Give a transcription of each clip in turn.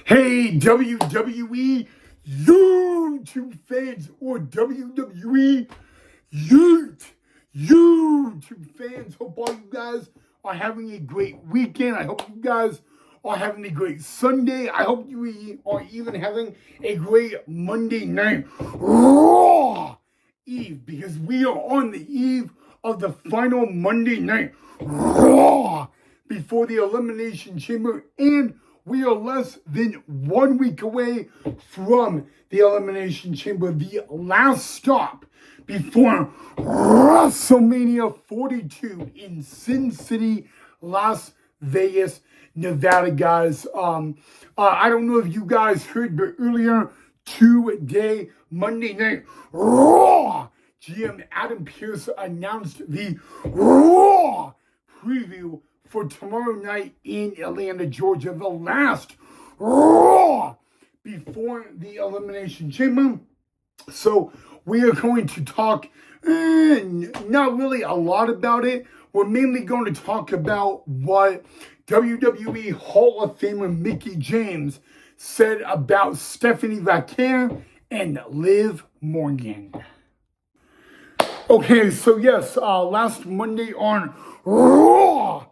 Hey, WWE YouTube fans or WWE YouTube fans. Hope all you guys are having a great weekend. I hope you guys are having a great Sunday. I hope you are even having a great Monday night Raw Eve, because we are on the eve of the final Monday night Raw before the Elimination Chamber, and we are less than 1 week away from the Elimination Chamber, the last stop before WrestleMania 42 in Sin City, Las Vegas, Nevada, guys. I don't know if you guys heard, but earlier today, Monday Night Raw, GM Adam Pearce announced the Raw preview for tomorrow night in Atlanta, Georgia, the last Raw before the Elimination Chamber. So we are going to talk not really a lot about it. We're mainly going to talk about what WWE Hall of Famer Mickie James said about Stephanie Vaquer and Liv Morgan. Okay, so yes, last Monday on Raw,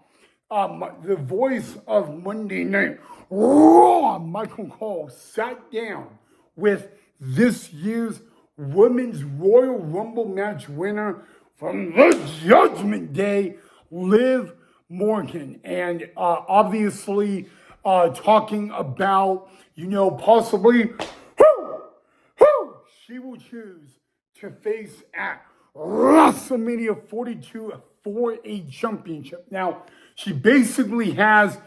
the voice of Monday Night Raw, Michael Cole, sat down with this year's Women's Royal Rumble match winner from the Judgment Day, Liv Morgan, and obviously talking about, possibly who she will choose to face at WrestleMania 42 for a championship. Now, she basically has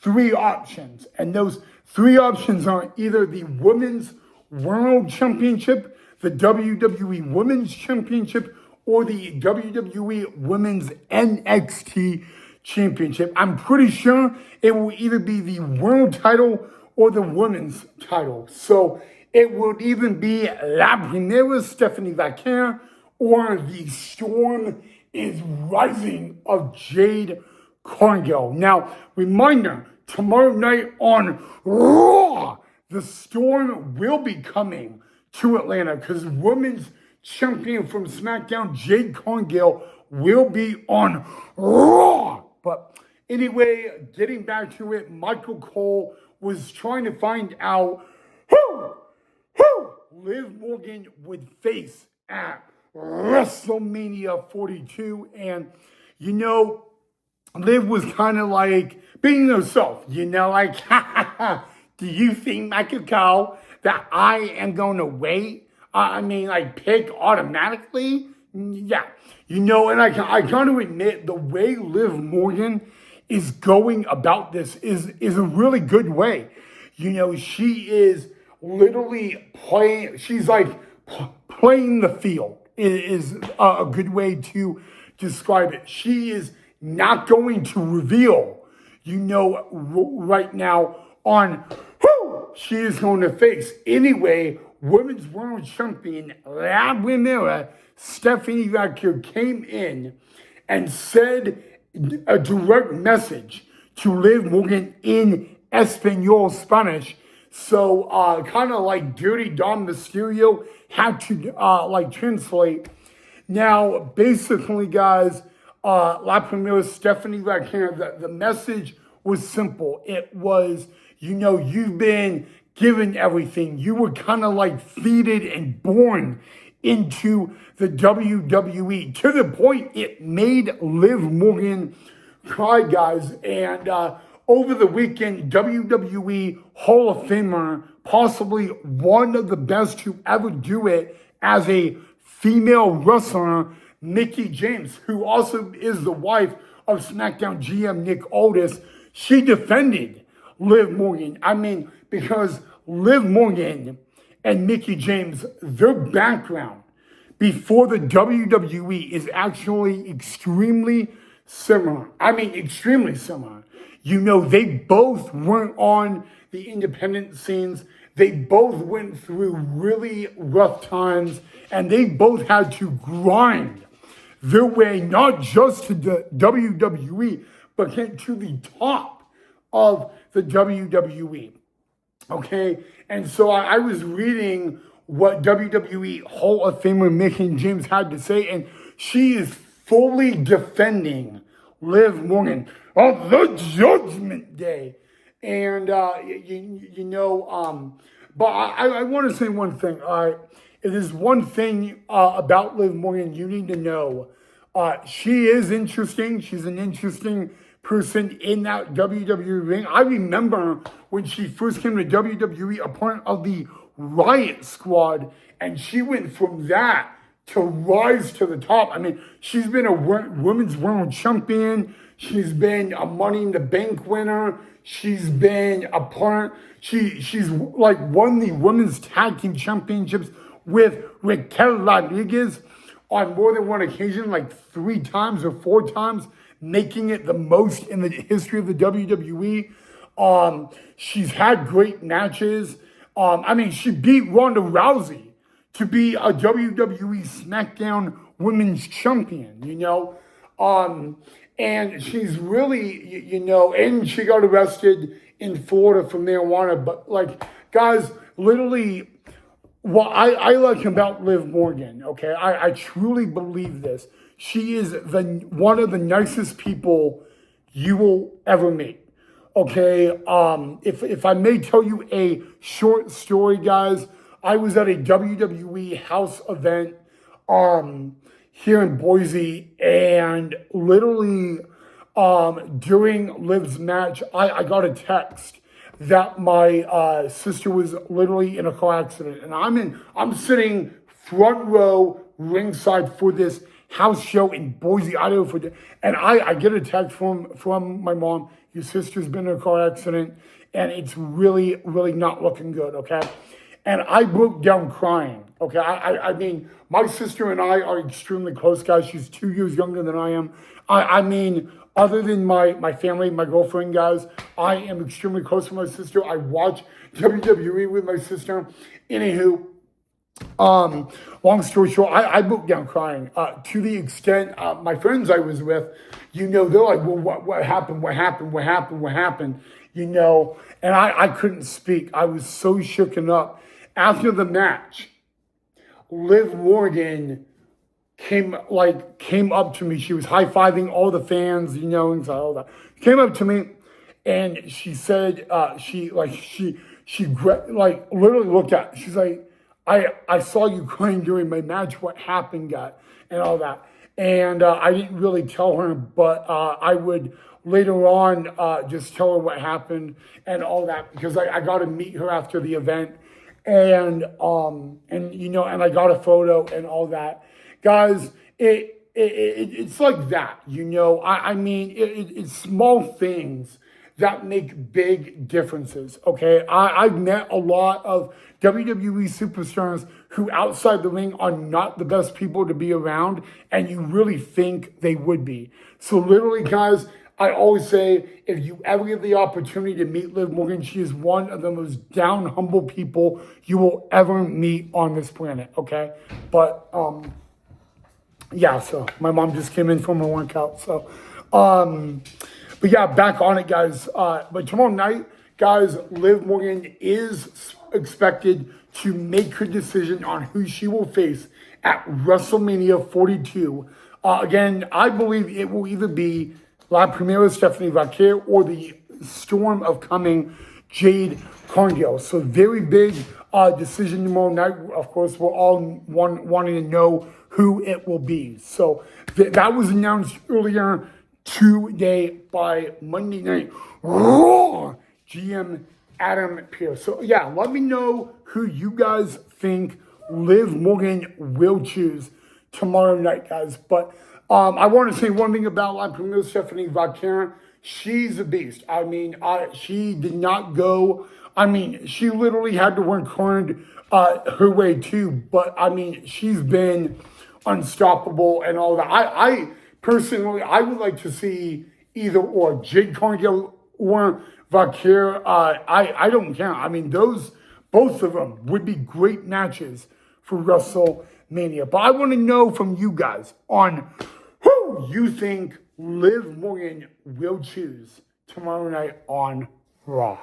three options, and those three options are either the Women's World Championship, the WWE Women's Championship, or the WWE Women's NXT Championship. I'm pretty sure it will either be the world title or the women's title. So it would even be La Primera Stephanie Vaquer or the Storm is Rising of Jade Cargill. Now, reminder, tomorrow night on Raw, the Storm will be coming to Atlanta because women's champion from SmackDown, Jade Cargill, will be on Raw. But anyway, getting back to it, Michael Cole was trying to find out who Liv Morgan would face at WrestleMania 42. And, Liv was kind of like being herself, like, do you think, Michael Cole, that I am going to wait? Pick automatically? Yeah. And I got to admit, the way Liv Morgan is going about this is a really good way. She is literally playing, she's like playing the field is a good way to describe it. She is not going to reveal, right now on who she is going to face. Anyway, Women's World Champion La Primera Stephanie Vaquer came in and said a direct message to Liv Morgan in Espanol, Spanish. So kind of like Dirty Dom Mysterio had to translate. Now, basically, guys, La Primera Stephanie Vaquer, the message was simple. It was, you've been given everything. You were kind of like feeded and born into the WWE to the point it made Liv Morgan cry, guys. And over the weekend, WWE Hall of Famer, possibly one of the best to ever do it as a female wrestler, Mickie James, who also is the wife of SmackDown GM Nick Aldis, she defended Liv Morgan. Because Liv Morgan and Mickie James, their background before the WWE is actually extremely similar. Extremely similar. They both weren't on the independent scenes. They both went through really rough times, and they both had to grind their way, not just to the WWE, but get to the top of the WWE. Okay, and so I was reading what WWE Hall of Famer Mickie James had to say, and she is fully defending Liv Morgan on the Judgment Day. And but I want to say one thing. It is one thing about Liv Morgan you need to know. She is interesting. She's an interesting person in that WWE ring. I remember when she first came to WWE, a part of the Riot Squad, and she went from that to rise to the top. I mean, she's been a women's world champion. She's been a Money in the Bank winner. She's been a part. She's like won the women's tag team championships with Raquel Rodriguez on more than one occasion, like 3 times or 4 times, making it the most in the history of the WWE. She's had great matches. I mean, she beat Ronda Rousey to be a WWE SmackDown Women's Champion, and she's really, and she got arrested in Florida for marijuana. But like, guys, literally, what I like about Liv Morgan, okay, I truly believe this. She is one of the nicest people you will ever meet. Okay, if I may tell you a short story, guys, I was at a WWE house event here in Boise, and literally during Liv's match, I got a text that my sister was literally in a car accident, and I'm sitting front row ringside for this house show in Boise, Idaho, and I get a text from my mom. Your sister's been in a car accident, and it's really, really not looking good. Okay. And I broke down crying. Okay. I mean, my sister and I are extremely close, guys. She's 2 years younger than I am. I mean, other than my family, my girlfriend, guys, I am extremely close to my sister. I watch WWE with my sister. Anywho, long story short, I broke down crying to the extent my friends I was with, they're like, well, what happened? What happened? What happened? What happened? And I couldn't speak. I was so shooken up. After the match, Liv Morgan came up to me. She was high-fiving all the fans, and all that. Came up to me, and she said, she literally looked at. She's like, I saw you crying during my match. What happened, God, and all that. And I didn't really tell her, but I would later on just tell her what happened and all that, because I got to meet her after the event, and and I got a photo and all that, guys. It's like that, I mean, it's small things that make big differences. Okay, I've met a lot of WWE superstars who outside the ring are not the best people to be around, and you really think they would be. So literally, guys, I always say, if you ever get the opportunity to meet Liv Morgan, she is one of the most down, humble people you will ever meet on this planet, okay? But, yeah, so my mom just came in from her workout, so, but yeah, back on it, guys. But tomorrow night, guys, Liv Morgan is expected to make her decision on who she will face at WrestleMania 42. Again, I believe it will either be La Primera Stephanie Vaquer or the storm of coming Jade Cargill. So very big decision tomorrow night. Of course, we're all wanting to know who it will be. So that was announced earlier today by Monday Night Raw GM Adam Pearce. So yeah, let me know who you guys think Liv Morgan will choose tomorrow night, guys. But I want to say one thing about La Primera Stephanie Vaquer. She's a beast. I mean, she did not go. I mean, she literally had to work hard her way too. But I mean, she's been unstoppable and all that. I personally, I would like to see either or Jade Cargill or Vaquer. I don't care. I mean, both of them would be great matches for WrestleMania. But I want to know from you guys on who you think Liv Morgan will choose tomorrow night on Raw.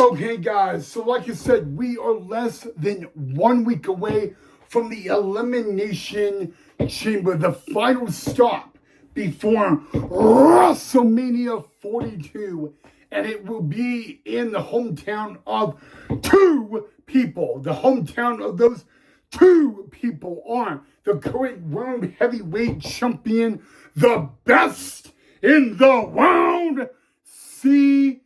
Okay, guys, so like I said, we are less than 1 week away from the Elimination Chamber, the final stop before WrestleMania 42. And it will be in the hometown of two people. The hometown of those two people are the current World Heavyweight Champion, the best in the world, CM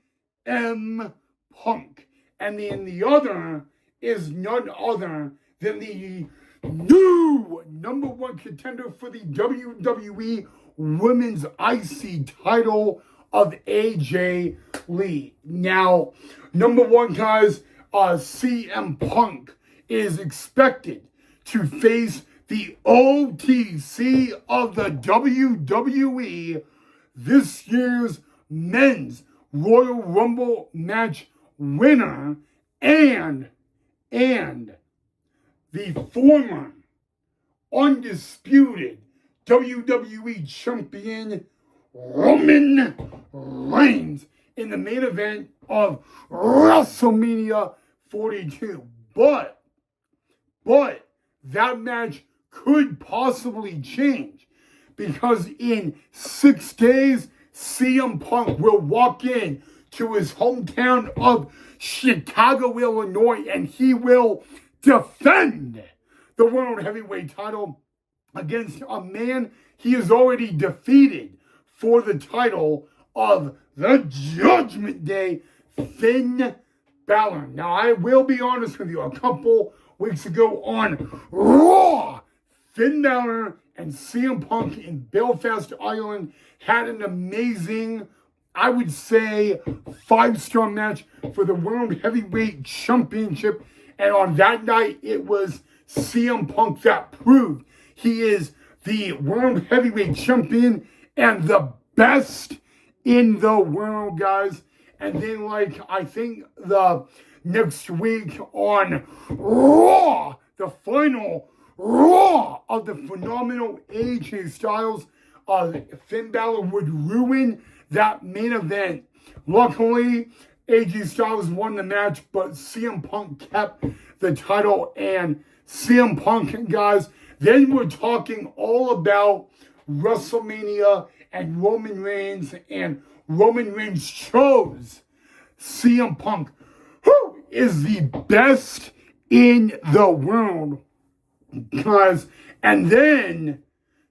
Punk. And then the other is none other than the new #1 contender for the WWE Women's IC title of AJ Lee. Now, #1, guys, CM Punk is expected to face the OTC of the WWE this year's Men's Royal Rumble match winner and the former undisputed WWE champion Roman Reigns in the main event of WrestleMania 42. But that match could possibly change because in 6 days, CM Punk will walk in to his hometown of Chicago, Illinois, and he will defend the World Heavyweight title against a man he has already defeated for the title of the Judgment Day, Finn Balor. Now, I will be honest with you, a couple weeks ago on Raw, Finn Balor and CM Punk in Belfast, Ireland had an amazing, I would say, 5-star match for the World Heavyweight Championship. And on that night, it was CM Punk that proved he is the World Heavyweight Champion and the best in the world, guys. And then, like, I think the next week on Raw, the final Raw of the phenomenal AJ Styles, Finn Balor would ruin that main event. Luckily, AJ Styles won the match, but CM Punk kept the title. And CM Punk, guys, then we're talking all about WrestleMania and Roman Reigns, and Roman Reigns chose CM Punk, who is the best in the world, guys. And then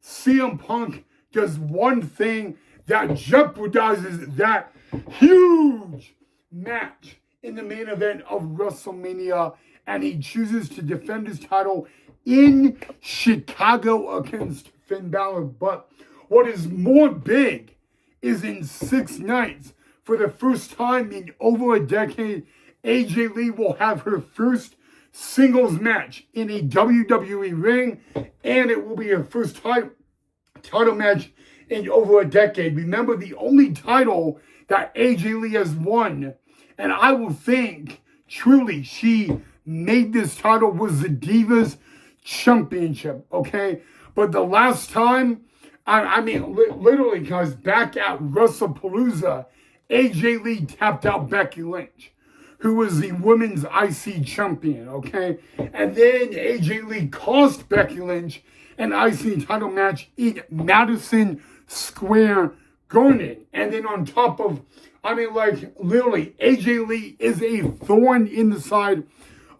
CM Punk does one thing that jeopardizes that huge match in the main event of WrestleMania, and he chooses to defend his title in Chicago against Finn Balor. But what is more big is in 6 nights, for the first time in over a decade, AJ Lee will have her first singles match in a WWE ring, and it will be her first title match in over a decade. Remember, the only title that AJ Lee has won, and I will think truly she made this title, was the Divas Championship, okay? But the last time, I mean, literally, guys, back at WrestlePalooza, AJ Lee tapped out Becky Lynch, who was the women's IC champion, okay? And then AJ Lee cost Becky Lynch an IC title match in Madison Square Garden. And then on top of, I mean, like, literally, AJ Lee is a thorn in the side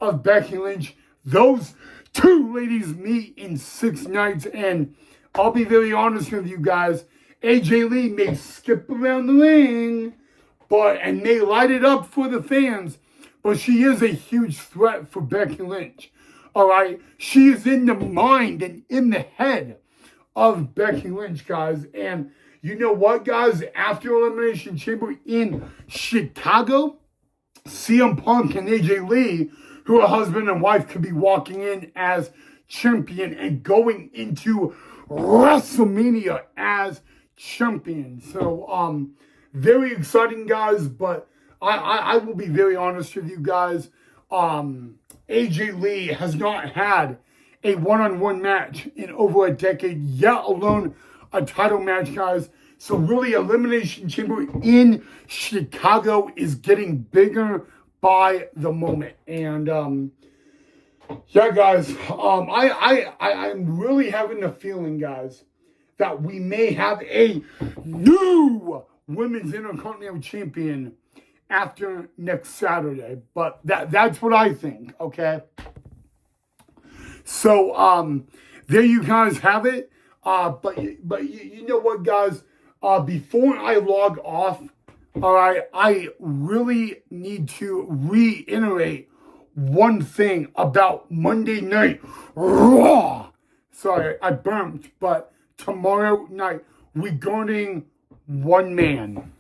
of Becky Lynch. Those two ladies meet in 6 nights, and I'll be very honest with you guys, AJ Lee may skip around the ring, and may light it up for the fans, but she is a huge threat for Becky Lynch. All right, she is in the mind and in the head of Becky Lynch, guys. And you know what, guys? After Elimination Chamber in Chicago, CM Punk and AJ Lee, who are husband and wife, could be walking in as champion and going into WrestleMania as champion. So, very exciting, guys. But I will be very honest with you guys. AJ Lee has not had a one-on-one match in over a decade, yet alone a title match, guys. So really, Elimination Chamber in Chicago is getting bigger by the moment. And yeah, guys, I'm really having the feeling, guys, that we may have a new women's intercontinental champion after next Saturday. But that's what I think, okay? So there you guys have it. But you know what, guys? Before I log off, all right, I really need to reiterate one thing about Monday Night Raw. Sorry, I burped, but tomorrow night regarding one man.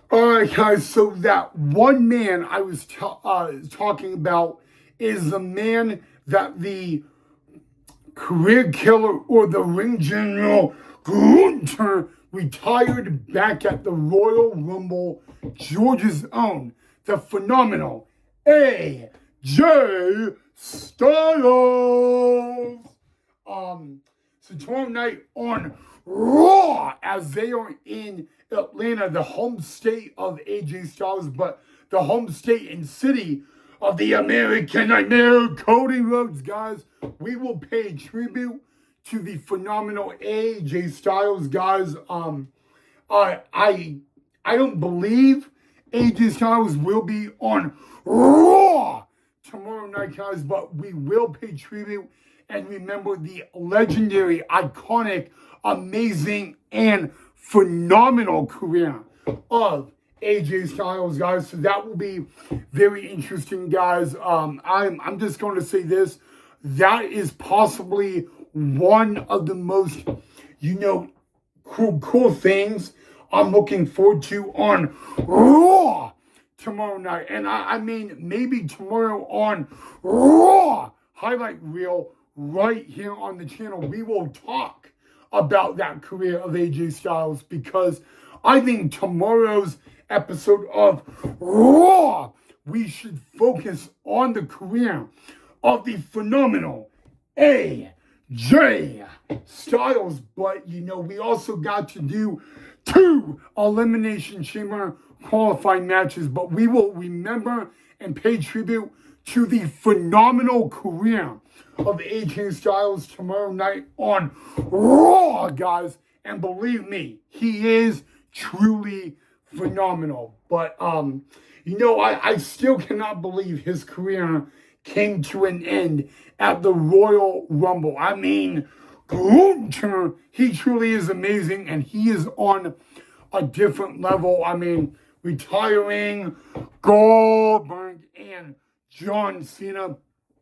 All right, guys, so that one man I was talking about is the man that the career killer or the ring general Gunther retired back at the Royal Rumble, Georgia's own, the phenomenal AJ Styles. So tomorrow night on Raw, as they are in Atlanta, the home state of AJ Styles, but the home state and city of the American Nightmare, Cody Rhodes, guys. We will pay tribute to the phenomenal AJ Styles, guys. I don't believe AJ Styles will be on Raw tomorrow night, guys, but we will pay tribute and remember the legendary, iconic, amazing, and phenomenal career of AJ Styles, guys. So that will be very interesting, guys. I'm just going to say this. That is possibly one of the most, cool things I'm looking forward to on Raw tomorrow night. And I mean, maybe tomorrow on Raw highlight reel right here on the channel, we will talk about that career of AJ Styles, because I think tomorrow's episode of Raw, we should focus on the career of the phenomenal AJ Styles. But, we also got to do 2 Elimination Chamber qualifying matches. But we will remember and pay tribute to the phenomenal career of AJ Styles tomorrow night on Raw, guys. And believe me, he is truly phenomenal. But, I still cannot believe his career came to an end at the Royal Rumble. I mean, Gunther, he truly is amazing, and he is on a different level. I mean, retiring Goldberg and John Cena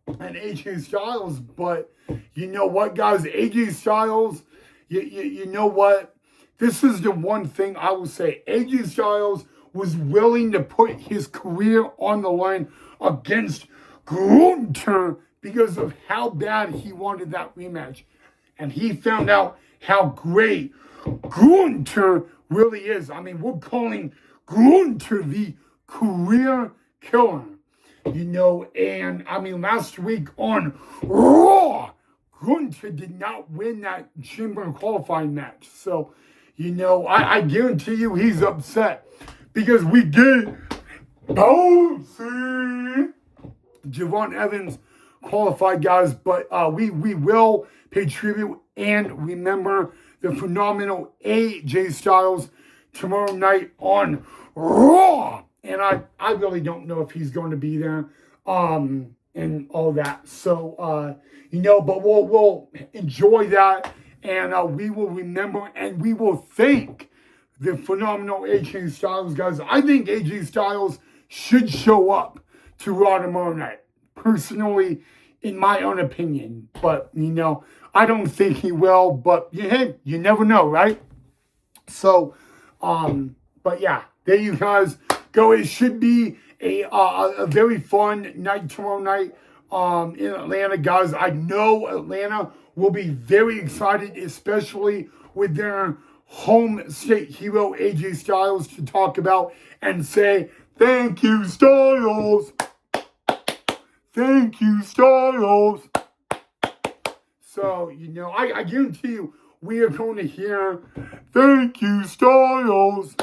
and AJ Styles. But you know what, guys? AJ Styles, you know what? This is the one thing I will say. AJ Styles was willing to put his career on the line against Gunther because of how bad he wanted that rematch. And he found out how great Gunther really is. I mean, we're calling Gunther the career killer. And I mean, last week on Raw, Gunther did not win that Chamber qualifying match. So, I guarantee you he's upset because we did see Javon Evans qualified, guys. But we will pay tribute and remember the phenomenal AJ Styles tomorrow night on Raw. And I really don't know if he's going to be there and all that. So, but we'll enjoy that. And we will remember and we will thank the phenomenal AJ Styles, guys. I think AJ Styles should show up to Raw tomorrow night, personally, in my own opinion. But, I don't think he will. But, hey, you never know, right? So, but yeah, there you guys go. It should be a very fun night tomorrow night in Atlanta, guys. I know Atlanta will be very excited, especially with their home state hero AJ Styles to talk about and say, thank you, Styles. Thank you, Styles. So, I guarantee you we are going to hear, thank you, Styles.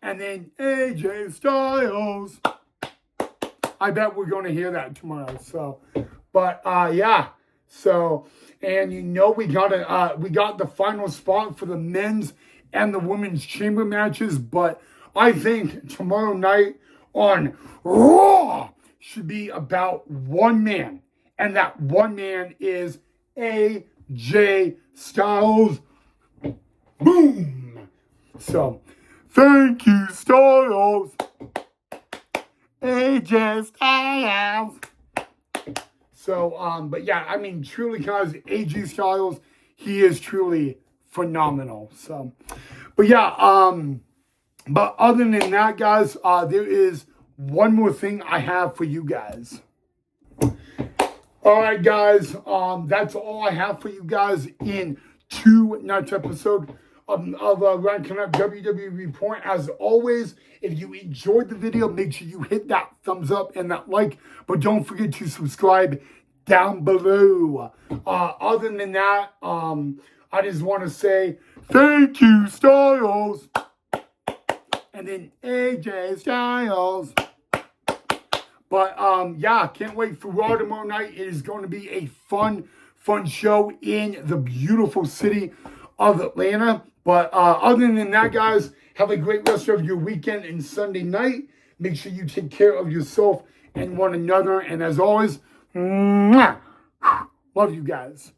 and then AJ Styles. I bet we're going to hear that tomorrow. So, but yeah. So, and you know we got the final spot for the men's and the women's chamber matches. But I think tomorrow night on Raw should be about one man, and that one man is AJ Styles. Boom. So, thank you, Styles. AJ Styles. So, but yeah, I mean, truly, guys, AJ Styles, he is truly phenomenal. So, but yeah, but other than that, guys, there is one more thing I have for you guys. All right, guys, that's all I have for you guys in tonight's episode of Ranking Up WWE Report. As always, if you enjoyed the video, make sure you hit that thumbs up and that like, but don't forget to subscribe down below. Other than that, I just want to say thank you, Styles, and then AJ Styles. But yeah, can't wait for Raw tomorrow night. It is going to be a fun show in the beautiful city of Atlanta. But other than that, guys, have a great rest of your weekend and Sunday night. Make sure you take care of yourself and one another. And as always, mwah, love you guys.